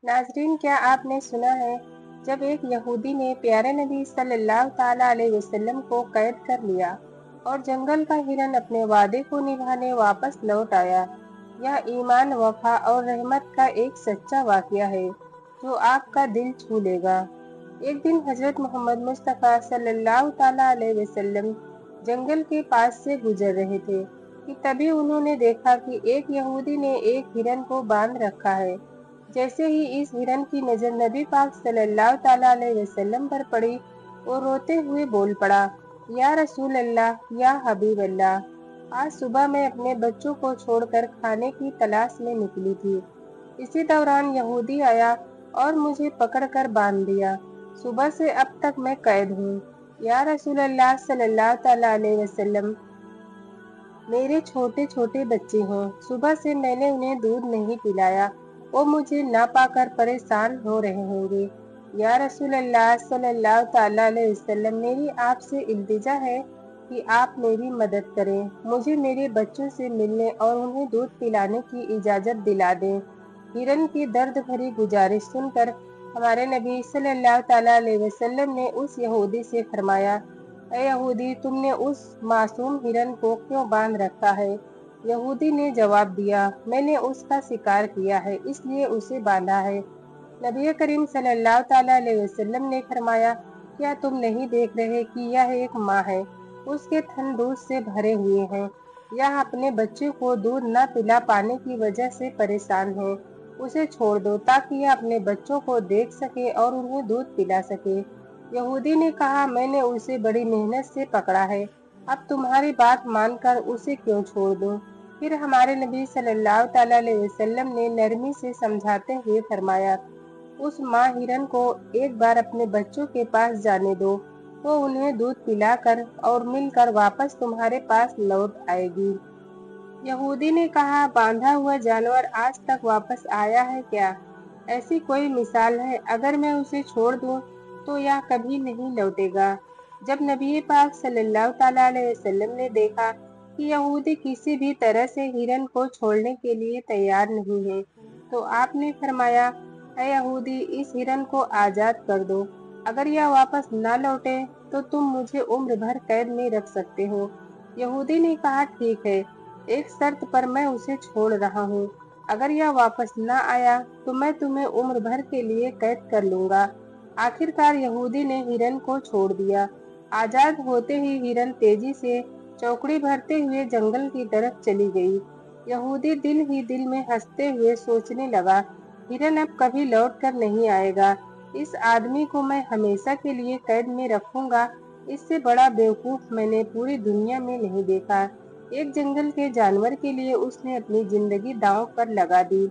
नाजरीन, क्या आपने सुना है जब एक यहूदी ने प्यारे नबी सल्लल्लाहु ताला अलैहि वसल्लम को कैद कर लिया और जंगल का हिरन अपने वादे को निभाने वापस लौट आया। यह ईमान, वफा और रहमत का एक सच्चा वाकया है जो आपका दिल छू लेगा। एक दिन हजरत मोहम्मद मुस्तफ़ा सल्लल्लाहु ताला अलैहि वसल्लम जंगल के पास से गुजर रहे थे कि तभी उन्होंने देखा कि एक यहूदी ने एक हिरन को बांध रखा है। जैसे ही इस हिरन की नजर नबी पाक सल्लल्लाहु ताला अलैहि वसल्लम पर पड़ी, वो रोते हुए बोल पड़ा, या रसूल अल्लाह, या हबीब अल्लाह, आज सुबह मैं अपने बच्चों को छोड़कर खाने की तलाश में निकली थी। इसी दौरान यहूदी आया और मुझे पकड़कर बांध दिया। सुबह से अब तक मैं कैद हूँ। या रसूल अल्लाह सल्लल्लाहु ताला अलैहि वसल्लम, मेरे छोटे छोटे बच्चे हैं, सुबह से मैंने उन्हें दूध नहीं पिलाया, वो मुझे ना पाकर परेशान हो रहे होंगे। या रसूल अल्लाह सल्लल्लाहु ताला अलैहि वसल्लम, मेरी आपसे इल्तिजा है कि आप मेरी मदद करें, मुझे मेरे बच्चों से मिलने और उन्हें दूध पिलाने की इजाज़त दिला दें। हिरन की दर्द भरी गुजारिश सुनकर हमारे नबी सल्लल्लाहु ताला अलैहि वसल्लम ने उस यहूदी से फरमाया, ऐ यहूदी, तुमने उस मासूम हिरन को क्यों बांध रखा है? यहूदी ने जवाब दिया, मैंने उसका शिकार किया है, इसलिए उसे बांधा है। नबी करीम सल्लल्लाहु ताला अलैहि वसल्लम ने फरमाया, क्या तुम नहीं देख रहे कि यह एक माँ है, उसके थन दूध से भरे हुए हैं, यह अपने बच्चे को दूध न पिला पाने की वजह से परेशान है। उसे छोड़ दो ताकि यह अपने बच्चों को देख सके और उन्हें दूध पिला सके। यहूदी ने कहा, मैंने उसे बड़ी मेहनत से पकड़ा है, अब तुम्हारी बात मानकर उसे क्यों छोड़ दूं? फिर हमारे नबी सल्लल्लाहु ताला अलैहि वसल्लम ने नरमी से समझाते हुए फरमाया, उस माँ हिरन को एक बार अपने बच्चों के पास जाने दो, वो उन्हें दूध पिलाकर और मिलकर वापस तुम्हारे पास लौट आएगी। यहूदी ने कहा, बांधा हुआ जानवर आज तक वापस आया है क्या? ऐसी कोई मिसाल है? अगर मैं उसे छोड़ दूं तो यह कभी नहीं लौटेगा। जब नबी पाक सल्लल्लाहु ताला अलैहि वसल्लम ने देखा कि यहूदी किसी भी तरह से हिरन को छोड़ने के लिए तैयार नहीं है, तो आपने फरमाया, ऐ यहूदी, इस हिरन को आजाद कर दो। अगर यह वापस न लौटे तो तुम मुझे उम्र भर कैद में रख सकते हो। यहूदी ने कहा, ठीक है, एक शर्त पर मैं उसे छोड़ रहा हूँ। अगर यह वापस न आया तो मैं तुम्हें उम्र भर के लिए कैद कर लूंगा। आखिरकार यहूदी ने हिरन को छोड़ दिया। आजाद होते ही हिरन तेजी से चौकड़ी भरते हुए जंगल की तरफ चली गई। यहूदी दिल ही दिल में हंसते हुए सोचने लगा, हिरन अब कभी लौट कर नहीं आएगा। इस आदमी को मैं हमेशा के लिए कैद में रखूंगा। इससे बड़ा बेवकूफ मैंने पूरी दुनिया में नहीं देखा। एक जंगल के जानवर के लिए उसने अपनी जिंदगी दांव पर लगा दी।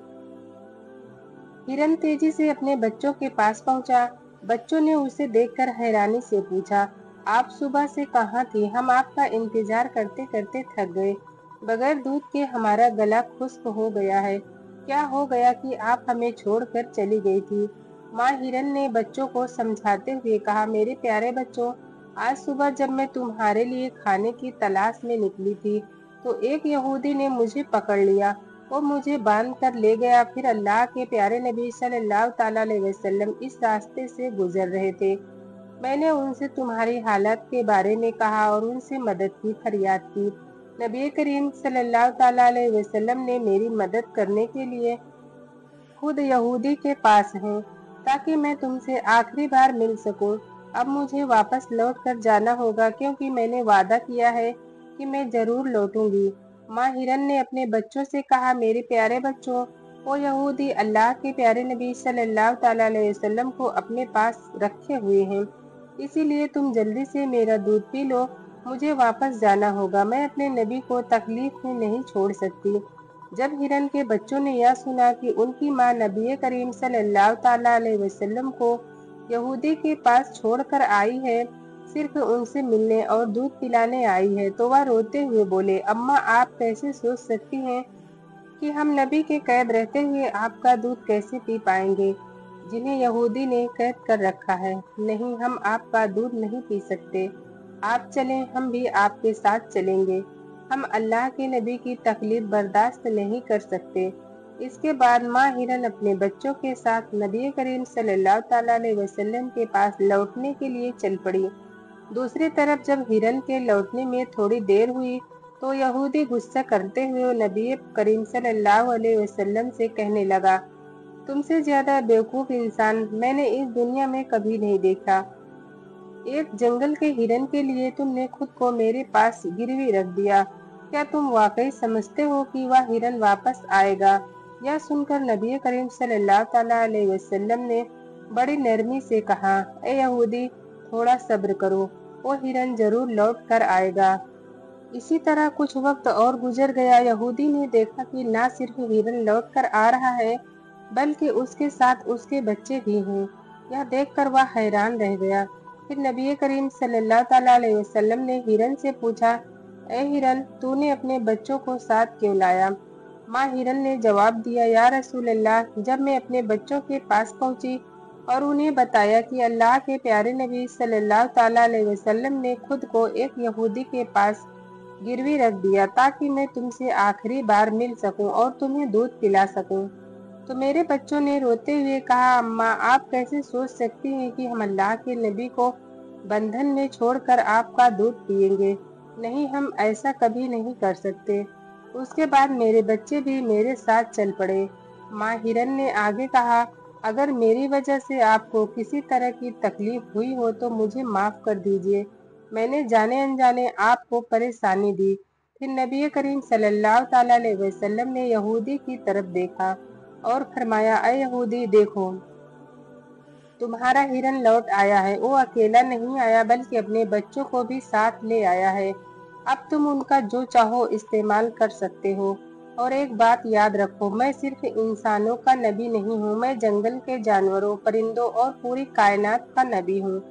हिरन तेजी से अपने बच्चों के पास पहुंचा। बच्चों ने उसे देखकर हैरानी से पूछा, आप सुबह से कहाँ थी? हम आपका इंतजार करते करते थक गए। बगैर दूध के हमारा गला खुश्क हो गया है। क्या हो गया कि आप हमें छोड़कर चली गई थी? माँ हिरन ने बच्चों को समझाते हुए कहा, मेरे प्यारे बच्चों, आज सुबह जब मैं तुम्हारे लिए खाने की तलाश में निकली थी तो एक यहूदी ने मुझे पकड़ लिया। वो मुझे बांध कर ले गया। फिर अल्लाह के प्यारे नबी सल्लल्लाहु ताला अलैहि वसल्लम इस रास्ते से गुजर रहे थे। मैंने उनसे तुम्हारी हालत के बारे में कहा और उनसे मदद की फरियाद की। नबी करीम सल्लल्लाहु ताला अलैहि वसल्लम ने मेरी मदद करने के लिए खुद यहूदी के पास हैं ताकि मैं तुमसे आखिरी बार मिल सकूं। अब मुझे वापस लौट कर जाना होगा क्योंकि मैंने वादा किया है कि मैं जरूर लौटूंगी। माँ हिरन ने अपने बच्चों से कहा, मेरे प्यारे बच्चों, वो यहूदी अल्लाह के प्यारे नबी सल्लल्लाहु ताला अलैहि वसल्लम को अपने पास रखे हुए हैं, इसीलिए तुम जल्दी से मेरा दूध पी लो। मुझे वापस जाना होगा, मैं अपने नबी को तकलीफ में नहीं छोड़ सकती। जब हिरन के बच्चों ने यह सुना कि उनकी माँ नबी करीम सल्लल्लाहु ताला अलैहि वसल्लम को यहूदी के पास छोड़कर आई है, सिर्फ उनसे मिलने और दूध पिलाने आई है, तो वह रोते हुए बोले, अम्मा, आप कैसे सोच सकती हैं कि हम नबी के कैद रहते हुए आपका दूध कैसे पी पाएंगे, जिन्हें यहूदी ने कैद कर रखा है? नहीं, हम आपका दूध नहीं पी सकते। आप चलें, हम भी आपके साथ चलेंगे। हम अल्लाह के नबी की तकलीफ बर्दाश्त नहीं कर सकते। इसके बाद माँ हिरन अपने बच्चों के साथ नबी करीम सल्लल्लाहु ताला अलैहि वसल्लम के पास लौटने के लिए चल पड़ी। दूसरी तरफ जब हिरन के लौटने में थोड़ी देर हुई तो यहूदी गुस्सा करते हुए नबी करीम सल्लल्लाहु अलैहि वसल्लम से कहने लगा, तुमसे ज्यादा बेवकूफ इंसान मैंने इस दुनिया में कभी नहीं देखा। एक जंगल के हिरन के लिए तुमने खुद को मेरे पास गिरवी रख दिया। क्या तुम वाकई समझते हो कि वह हिरन वापस आएगा? यह सुनकर नबी करीम सल्लल्लाहु ताला अलैहि वसल्लम ने बड़ी नरमी से कहा, ए यहूदी, थोड़ा सब्र करो, वो हिरन जरूर लौट कर आएगा। इसी तरह कुछ वक्त और गुजर गया। यहूदी ने देखा कि न सिर्फ हिरन लौट कर आ रहा है बल्कि उसके साथ उसके बच्चे भी हैं। यह देखकर वह हैरान रह गया। फिर नबी करीम सल्लल्लाहु ताला अलैहि वसल्लम ने हिरन से पूछा, ए हिरन, तूने अपने बच्चों को साथ क्यों लाया? माँ हिरन ने जवाब दिया, या रसूल अल्लाह, जब मैं अपने बच्चों के पास पहुंची और उन्हें बताया कि अल्लाह के प्यारे नबी सल्लल्लाहु ताला अलैहि वसल्लम ने खुद को एक यहूदी के पास गिरवी रख दिया ताकि मैं तुमसे आखिरी बार मिल सकूं और तुम्हें दूध पिला सकूं, तो मेरे बच्चों ने रोते हुए कहा, अम्मा, आप कैसे सोच सकती हैं कि हम अल्लाह के नबी को बंधन में छोड़कर आपका दूध पिएंगे? नहीं, हम ऐसा कभी नहीं कर सकते। उसके बाद मेरे बच्चे भी मेरे साथ चल पड़े। माँ हिरन ने आगे कहा, अगर मेरी वजह से आपको किसी तरह की तकलीफ हुई हो तो मुझे माफ कर दीजिए। मैंने जाने अनजाने आपको परेशानी दी। फिर नबी करीम सल्लल्लाहु ताला अलैहि वसल्लम ने यहूदी की तरफ देखा और फरमाया, अय यहूदी, देखो, तुम्हारा हिरन लौट आया है। वो अकेला नहीं आया बल्कि अपने बच्चों को भी साथ ले आया है। अब तुम उनका जो चाहो इस्तेमाल कर सकते हो। और एक बात याद रखो, मैं सिर्फ इंसानों का नबी नहीं हूँ, मैं जंगल के जानवरों, परिंदों और पूरी कायनात का नबी हूँ।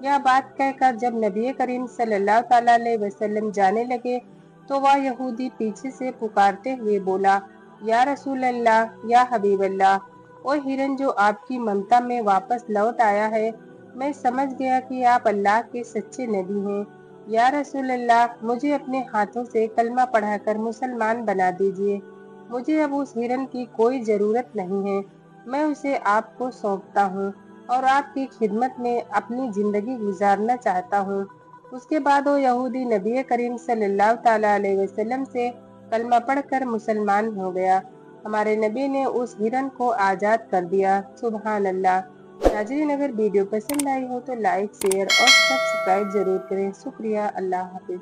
यह बात कहकर जब नबी करीम सल्लल्लाहु ताला अलैहि वसल्लम जाने लगे तो वह यहूदी पीछे से पुकारते हुए बोला, या रसूल अल्लाह, या हबीब अल्लाह, ओ हिरन जो आपकी ममता में वापस लौट आया है, मैं समझ गया कि आप अल्लाह के सच्चे नबी हैं। या रसूल अल्लाह, मुझे अपने हाथों से कलमा पढ़ाकर मुसलमान बना दीजिए। मुझे अब उस हिरन की कोई जरूरत नहीं है, मैं उसे आपको सौंपता हूँ और आपकी खिदमत में अपनी जिंदगी गुजारना चाहता हूँ। उसके बाद वो यहूदी नबी करीम सल्लल्लाहु ताला अलैहि वसल्लम से कलमा पढ़कर मुसलमान हो गया। हमारे नबी ने उस हिरन को आजाद कर दिया। सुभान अल्लाह। नाज़रीन, अगर वीडियो पसंद आई हो तो लाइक, शेयर और सब्सक्राइब जरूर करें। शुक्रिया। अल्लाह हाफिज।